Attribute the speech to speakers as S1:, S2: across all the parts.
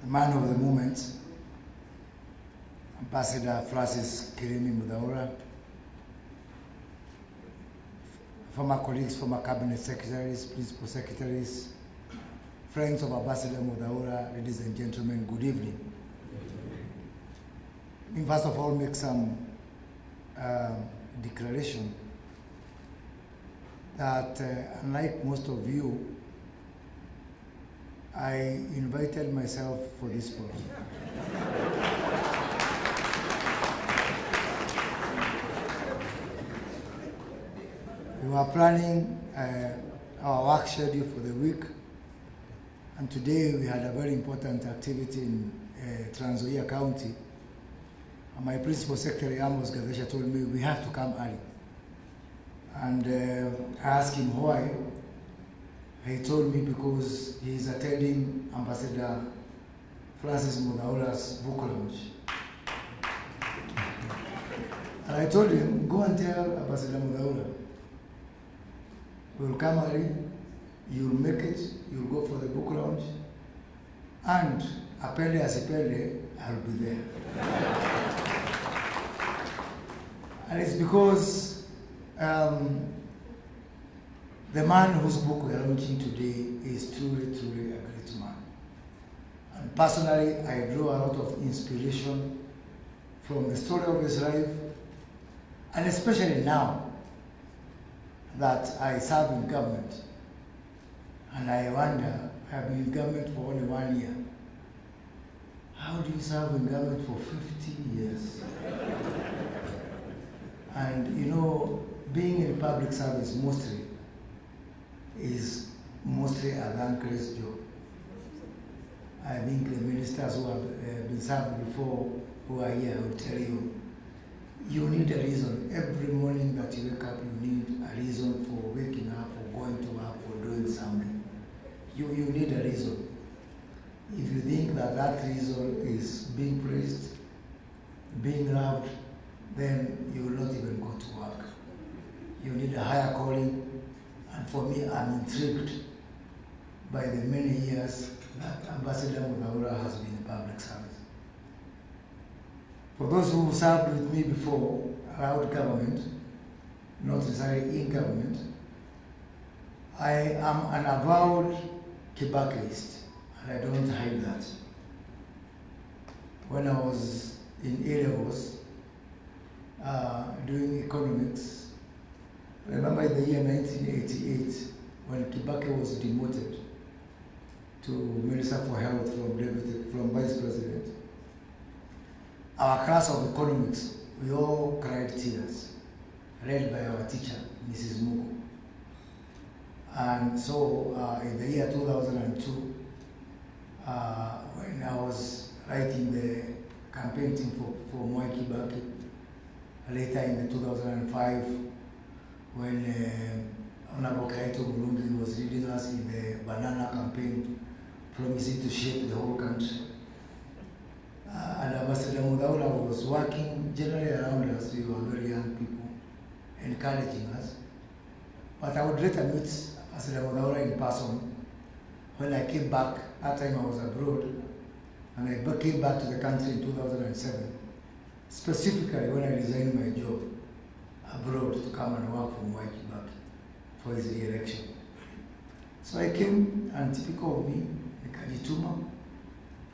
S1: the man of the moment, Ambassador Francis Kirimi Muthaura, former colleagues, former cabinet secretaries, principal secretaries, friends of Ambassador Muthaura, ladies and gentlemen, good evening. Let me first of all make some declaration that unlike most of you, I invited myself for this forum. We were planning our work schedule for the week, and today we had a very important activity in Trans-Nzoia County. And my principal secretary, Amos Gavesha, told me we have to come early. And I asked him why. He told me because he is attending Ambassador Francis Muthaura's book launch. And I told him, go and tell Ambassador Muthaura, we'll come early, you'll make it, you'll go for the book launch, and apende asipende, I'll be there. And it's because the man whose book we are launching today is truly, truly a great man. And personally, I draw a lot of inspiration from the story of his life, and especially now that I serve in government. And I wonder, I've been in government for only 1 year. How do you serve in government for 50 years? And you know, being in public service is mostly a thankless job. I think the ministers who have been served before, who are here, will tell you, you need a reason. Every morning that you wake up, you need a reason for waking up, or going to work, or doing something. You need a reason. If you think that that reason is being praised, being loved, then you will not even go to work. You need a higher calling. And for me, I'm intrigued by the many years that Ambassador Muthaura has been in public service. For those who served with me before around government, not necessarily in government, I am an avowed Kibakiist, and I don't hide that. When I was in A-levels doing economics, I remember in the year 1988, when Kibaki was demoted to Minister for Health from Vice President, our class of economics, we all cried tears, led by our teacher, Mrs. Mugo. And so in the year 2002, when I was writing the campaign team for Mwai Kibaki, later in the 2005, when Honorable Kaito Burundi was leading us in the banana campaign, promising to shape the whole country. And Ambassador Muthaura was working generally around us. We were very young people, encouraging us. But I would later meet Ambassador Muthaura in person. When I came back, that time I was abroad, and I came back to the country in 2007, specifically when I resigned my job abroad to come and work for Mwai Kibaki for his re-election. So I came, and typical of me, Nikajituma,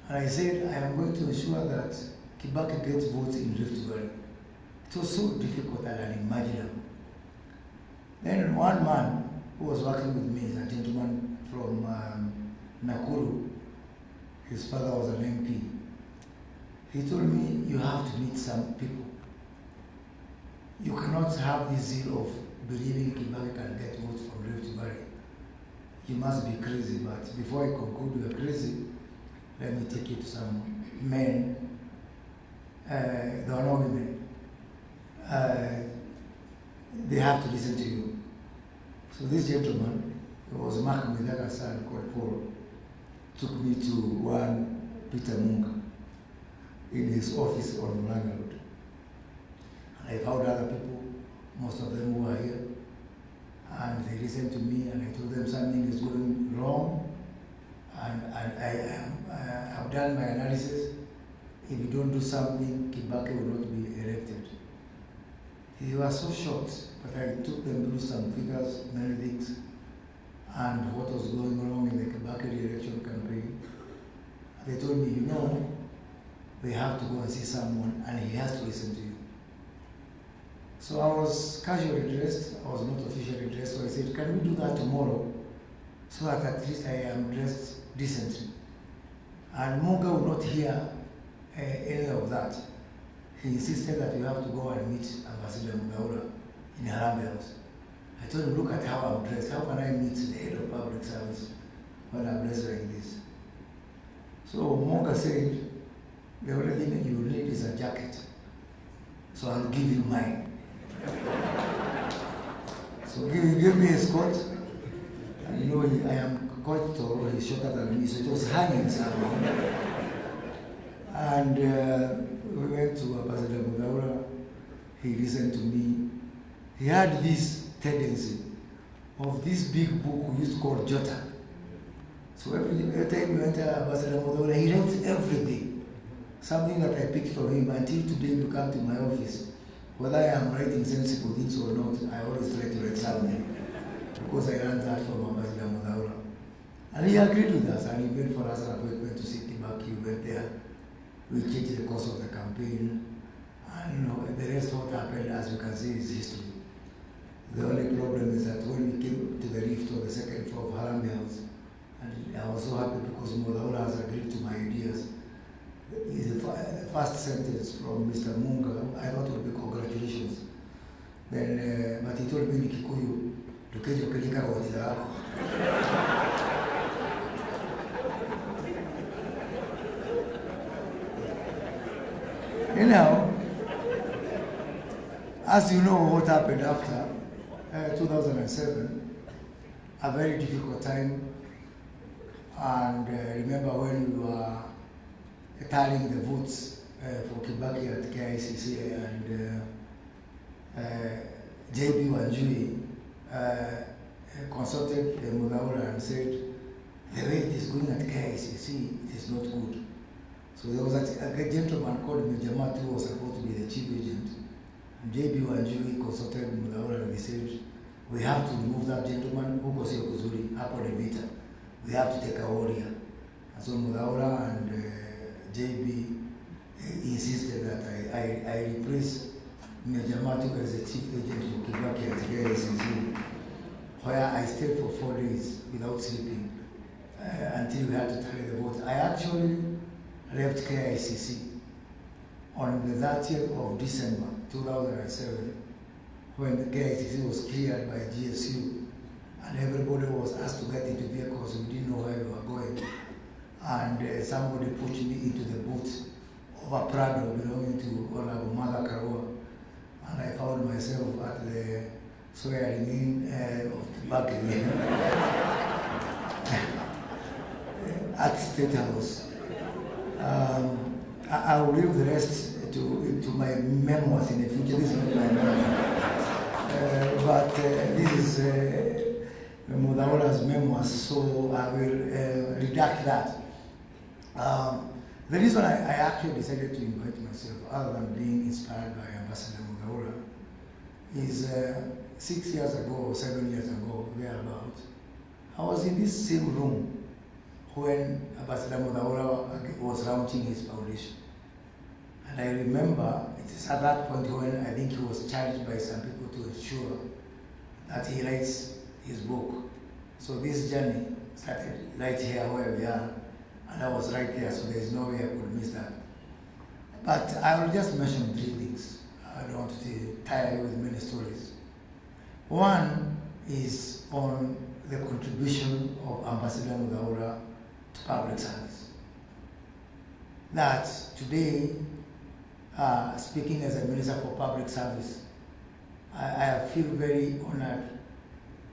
S1: and I said, I am going to ensure that Kibaki gets votes in Rift Valley. It was so difficult and unimaginable. Then one man who was working with me is a gentleman from Nakuru. His father was an MP. He told me, you have to meet some people. You cannot have this zeal of believing Kibaki can get votes from Rift Valley. You must be crazy, but before I conclude you are crazy, let me take you to some men. There are no women. They have to listen to you. So this gentleman, it was Mark Medaga's son called Paul, took me to one Peter Munga in his office on Mulanga Road. I found other people, most of them who were here, and they listened to me, and I told them something is going wrong, and I have I've done my analysis. If you don't do something, Kibaki will not be elected. He was so shocked, but I took them through some figures, many things, and what was going wrong in the Kibaki election campaign. They told me, you know, we have to go and see someone, and he has to listen to you. So I was casually dressed. I was not officially dressed, so I said, can we do that tomorrow, so that at least I am dressed decently? And Munga would not hear any of that. He insisted that you have to go and meet Ambassador Muthaura in Harambee House. I told him, look at how I'm dressed. How can I meet the head of public service when I'm dressed like this? So Munga said, the only thing you need is a jacket. So I'll give you mine. So he gave me a coat. And you know, I am quite tall, he's shorter than me, so it was hanging somewhere. And we went to Ambassador Muthaura. He listened to me. He had this tendency of this big book we used to call Jota. So every time we enter Ambassador Muthaura, he writes everything. Something that I picked from him until today you come to my office. Whether I am writing sensible things or not, I always try to write something. Because I learned that from Ambassador Muthaura. And he agreed with us, and he made for us an appointment to see Kibaki. We went there. We changed the course of the campaign, and you know, the rest of what happened, as you can see, is history. The only problem is that when we came to the lift on the second floor of Harambee House, and I was so happy because Muthaura has agreed to my ideas. The first sentence from Mr. Munga, I thought it would be congratulations. Then, but he told me, Kikuyu, tukejo kelika hoja yako. Anyhow, as you know what happened after 2007, a very difficult time. And remember when we were tallying the votes for Kibaki at KICC, and JB Wanjui consulted Muthaura and said, the way it is going at KICC, it is not good. So there was a gentleman called Mejamat who was supposed to be the chief agent. And JB Wanjui consulted Muthaura and they said, we have to remove that gentleman who was here kuzuri, hapo Levita. We have to take a warrior. And so Muthaura and JB insisted that I replace Mejamat as the chief agent for Kibaki at KICC, where I stayed for 4 days without sleeping until we had to tally the vote. I actually left KICC on the 30th of December 2007, when the KICC was cleared by GSU, and everybody was asked to get into vehicles. We didn't know where we were going. And somebody pushed me into the boot of a Prado belonging to Honorable Mother Karua, and I found myself at the swearing in of the back again at State House. I will leave the rest to my memoirs in the future. This is not my memoir. But this is Muthaura's memoirs, so I will redact that. The reason I actually decided to invite myself, other than being inspired by Ambassador Muthaura, is 6 years ago or 7 years ago, thereabouts, I was in this same room when Ambassador Muthaura was launching his foundation. And I remember it is at that point when I think he was challenged by some people to ensure that he writes his book. So this journey started right here where we are, and I was right there, so there is no way I could miss that. But I will just mention 3 things. I don't want to tire you with many stories. One is on the contribution of Ambassador Muthaura to public service. That today, speaking as a Minister for Public Service, I feel very honored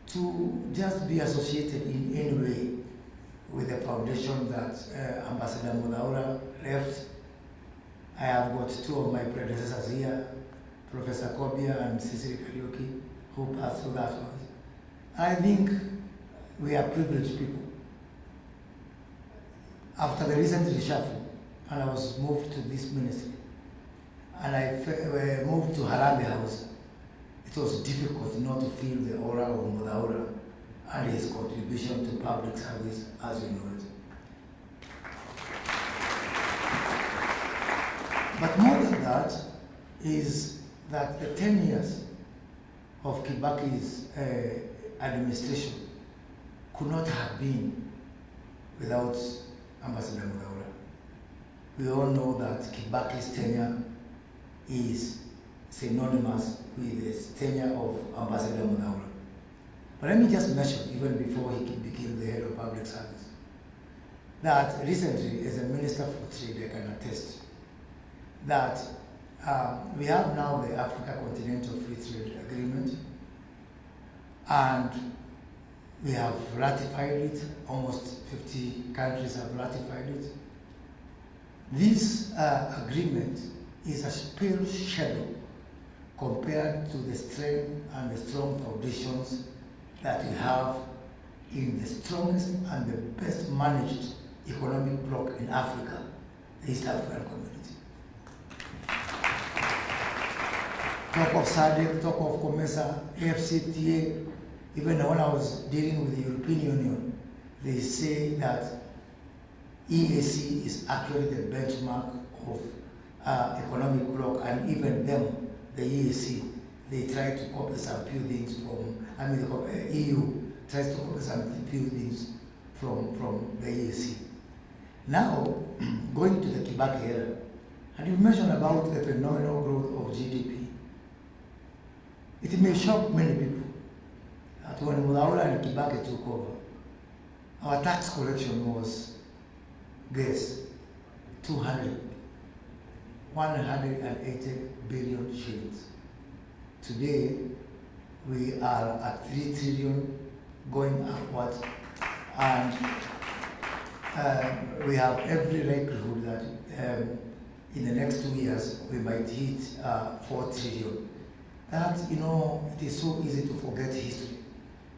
S1: to just be associated in any way with the foundation that Ambassador Muthaura left. I have got 2 of my predecessors here, Professor Kobia and Cecily Kariuki, who passed through that one. I think we are privileged people. after the recent reshuffle, and I was moved to this ministry, and I moved to Harambee House, it was difficult not to feel the aura of Muthaura and his contribution to public service as we know it. But more than that is that the 10 years of Kibaki's administration could not have been without Ambassador Muthaura. We all know that Kibaki's tenure is synonymous with the tenure of Ambassador Muthaura. But let me just mention, even before he became the head of public service, that recently, as a Minister for Trade, I can attest that we have now the Africa Continental Free Trade Agreement, and we have ratified it. Almost 50 countries have ratified it. This agreement is a pale shadow compared to the strength and the strong foundations that we have in the strongest and the best managed economic bloc in Africa, the East African Community. Talk of SADC, talk of COMESA, AFCTA, even when I was dealing with the European Union, they say that EAC is actually the benchmark of economic bloc, and even them, the EAC, they try to copy some few things from, the EU tries to copy some few things from the EAC. Now, going to the Kibaki era, and you mentioned about the phenomenal growth of GDP. It may shock many people that when Muthaura and Kibaki took over, our tax collection was, guess, 180 billion shillings. Today, we are at 3 trillion going upward, and we have every likelihood that in the next 2 years, we might hit 4 trillion. That, it is so easy to forget history.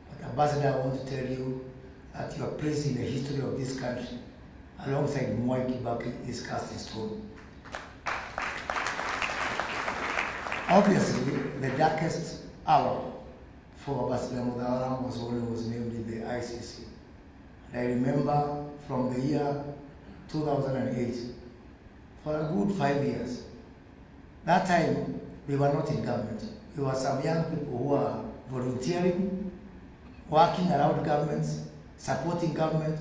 S1: But Ambassador, I want to tell you that your place in the history of this country, alongside Mwai Kibaki, is cast in stone. Obviously, the darkest hour for Ambassador Muthaura was when he was named in the ICC. And I remember from the year 2008, for a good 5 years, that time we were not in government. We were some young people who were volunteering, working around governments, supporting government,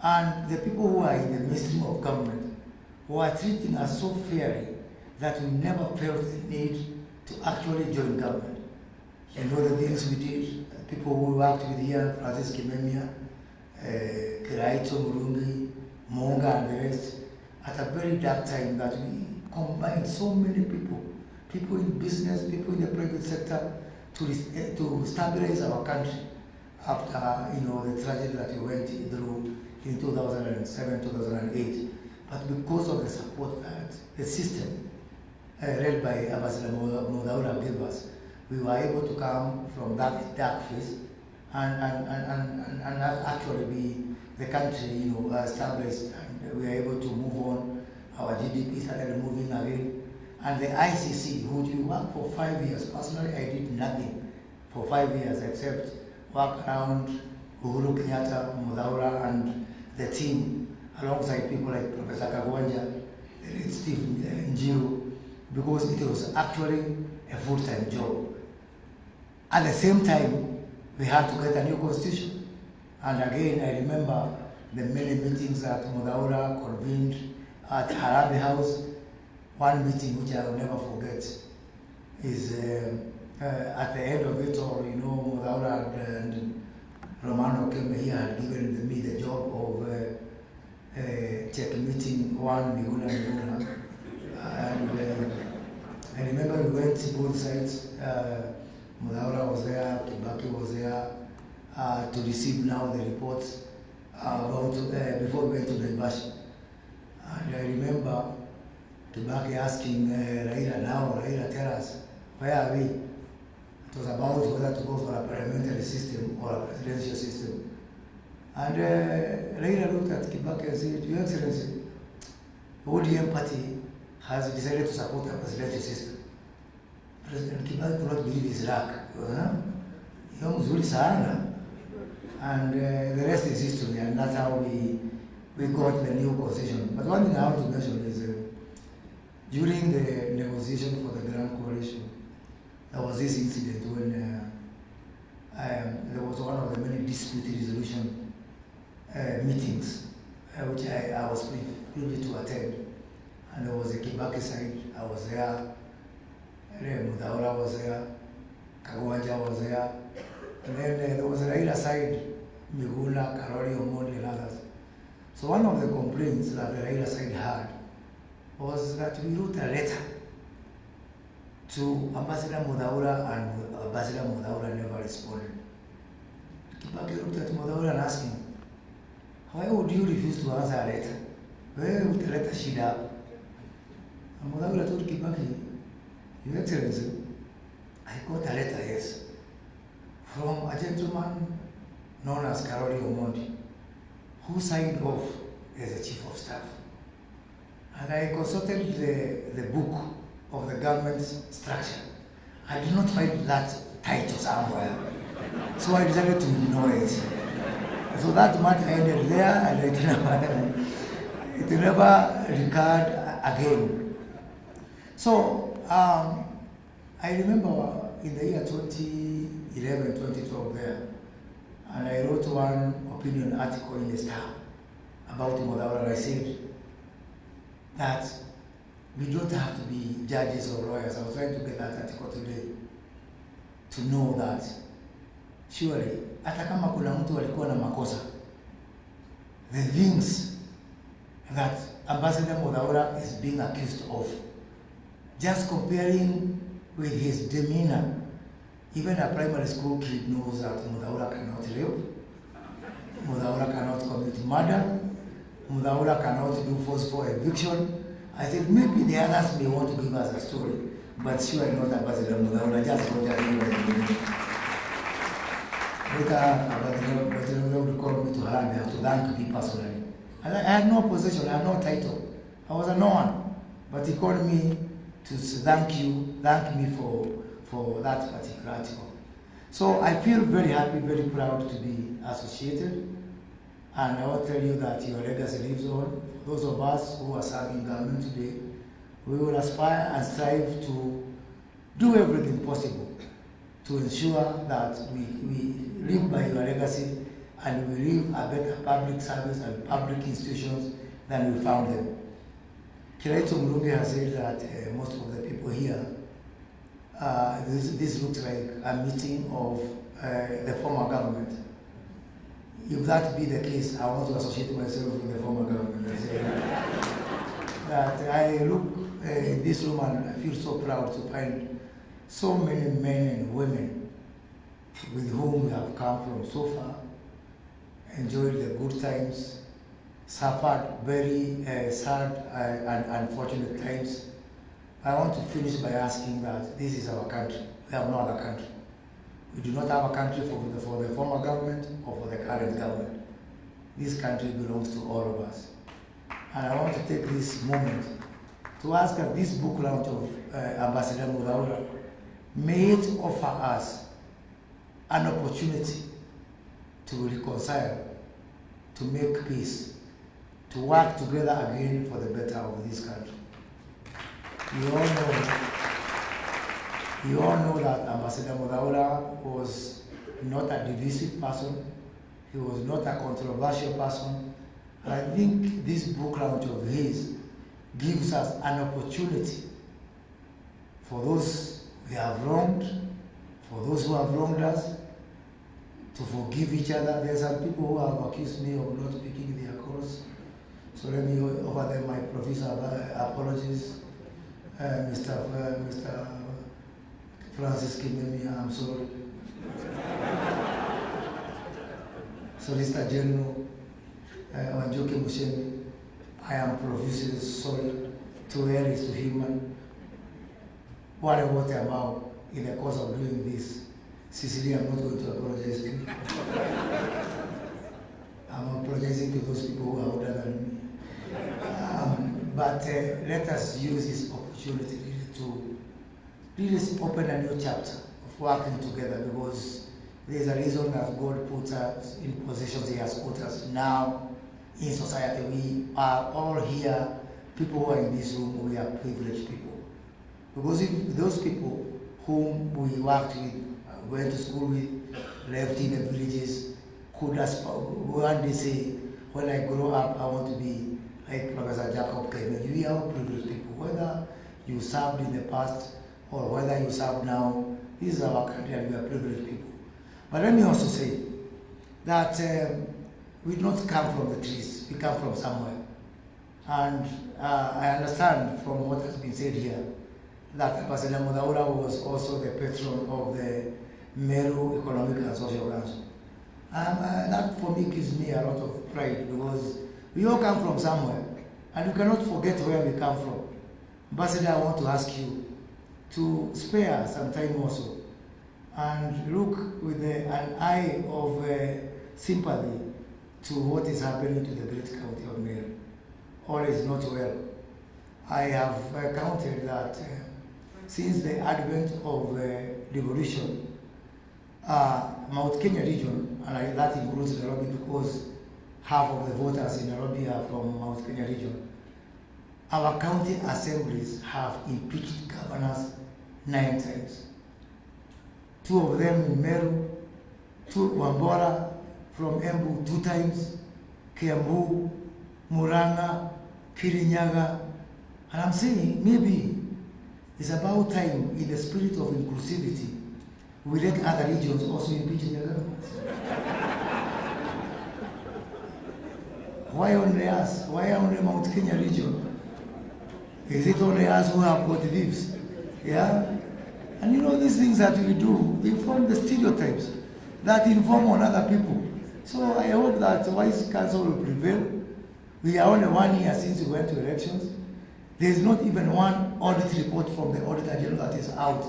S1: and the people who are in the mainstream of government were treating us so fairly that we never felt the need to actually join government. And all the things we did, the people who we worked with here, Francis Kimemia, Kiraito Murungi, Monga, and the rest, at a very dark time that we combined so many people in business, people in the private sector, to stabilize our country after the tragedy that we went through in 2007, 2008. But because of the support that the system led by Ambassador Muthaura gave us, we were able to come from that dark phase and actually be the country established, and we were able to move on. Our GDP started moving again. And the ICC, who you work for 5 years. Personally, I did nothing for 5 years except work around Uhuru Kenyatta, Muthaura, and the team, alongside people like Professor Kagwanja, Steve Njiru, because it was actually a full-time job. At the same time, we had to get a new constitution. And again, I remember the many meetings that Muthaura convened at Harambee House. One meeting which I will never forget is at the end of it all, Muthaura and Romano came here and given me the job of checkmeeting one Miguna. And I remember we went to both sides. Muthaura was there, Kibaki was there to receive now the reports before we went to the embassy. And I remember Kibaki asking Raila, tell us, where are we? It was about whether to go for a parliamentary system or a presidential system. And Raila looked at Kibaki and said, Your Excellency, the ODM party has decided to support a presidential system. President Kibaki could not believe his luck. Mzuri sana. And the rest is history, and that's how we got the new position. But one thing I want to mention is during the negotiation for the Grand Coalition, there was this incident when there was one of the many dispute resolution meetings, which I was privileged to attend. And there was a Kibaki side, I was there, Muthaura was there, Kagwanja was there, and then there was a Raila side, Miguna, Karori, Omondi, and others. So one of the complaints that the Raila side had was that we wrote a letter to Ambassador Muthaura, and Ambassador Muthaura never responded. Kibaki looked at Muthaura and asked him, why would you refuse to answer a letter? Where would the letter sheet up? And Muthaura told Kibaki, Your Excellency, I got a letter, yes, from a gentleman known as Karori Omondi, who signed off as the Chief of Staff. And I consulted the book of the government's structure. I did not find that title somewhere, so I decided to ignore it. So that matter ended there, and it never recurred again. So I remember in the year 2011, 2012 there, and I wrote one opinion article in the Star about Muthaura, and I said that we don't have to be judges or lawyers. I was trying to get that article today to know that surely, hata kama kuna mtu alikuwa na makosa, the things that Ambassador Muthaura is being accused of, just comparing with his demeanor, even a primary school kid knows that Muthaura cannot rape, Muthaura cannot commit murder, Muthaura cannot do forceful eviction. I said, maybe the others may want to give us a story, but sure not Ambassador Muthaura, just what I mean. Later, Ambassador Muthaura would call me to Harambee to thank me personally. And I had no position, I had no title. I was a no one. But he called me to thank me for that particular article. So I feel very happy, very proud to be associated. And I want to tell you that your legacy lives on. For those of us who are serving government today, we will aspire and strive to do everything possible to ensure that we live by your legacy and we live a better public service and public institutions than we found them. Kiraito Mulumbi has said that most of the people here, this looks like a meeting of the former government. If that be the case, I want to associate myself with the former government. I say that I look in this room and I feel so proud to find so many men and women with whom we have come from so far, enjoyed the good times, suffered very sad and unfortunate times. I want to finish by asking that this is our country. We have no other country. We do not have a country for the former government or for the current government. This country belongs to all of us. And I want to take this moment to ask that this book launch of Ambassador Muthaura, may it offer us an opportunity to reconcile, to make peace, to work together again for the better of this country. You all know that Ambassador Muthaura was not a divisive person. He was not a controversial person. And I think this book launch of his gives us an opportunity for those we have wronged, for those who have wronged us, to forgive each other. There are some people who have accused me of not speaking their cause. So let me offer them my professional apologies. Mr. Francis Kimemi, I'm sorry. Solicitor General Wanjoke Mushemi, I am profusely sorry. To err is to human. What about in the course of doing this? Cecilia, I'm not going to apologize to you. I'm apologizing to those people who are older than me. But let us use this opportunity to really open a new chapter of working together, because there's a reason that God put us in positions He has put us now in society. We are all here, people who are in this room, we are privileged people. Because if those people whom we worked with, went to school with, left in the villages, could one day say, when I grow up, I want to be like Professor Jacob Kennedy. We are privileged people. Whether you served in the past or whether you serve now, this is our country and we are privileged people. But let me also say that we do not come from the trees, we come from somewhere. And I understand from what has been said here that Ambassador Muthaura was also the patron of the Meru Economic and Social Council. That for me gives me a lot of pride, because we all come from somewhere and we cannot forget where we come from. Ambassador, I want to ask you to spare some time also and look with an eye of sympathy to what is happening to the great county of Meru. All is not well. I have counted that since the advent of devolution, Mount Kenya region, and that includes Nairobi because half of the voters in Nairobi are from Mount Kenya region, our county assemblies have impeached governors 9 times. 2 of them in Meru, 2 Wambora from Embu 2 times, Kiambu, Muranga, Kirinyaga. And I'm saying maybe it's about time, in the spirit of inclusivity, we let other regions also impeach their governments. Why only us? Why only Mount Kenya region? Is it only us who have got thieves? Yeah? And you know, these things that we do, they form the stereotypes that inform on other people. So I hope that wise counsel will prevail. We are only 1 year since we went to elections. There is not even one audit report from the Auditor General that is out.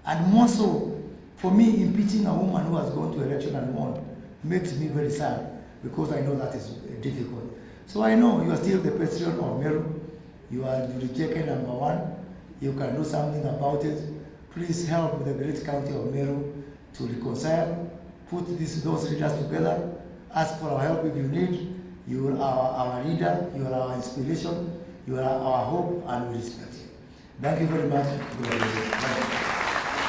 S1: And more so, for me, impeaching a woman who has gone to election and won makes me very sad, because I know that is difficult. So I know you are still the president of Meru. You are rejected #1. You can do something about it. Please help the great county of Meru to reconcile, put those leaders together, ask for our help if you need. You are our leader, you are our inspiration, you are our hope, and we respect you. Thank you very much.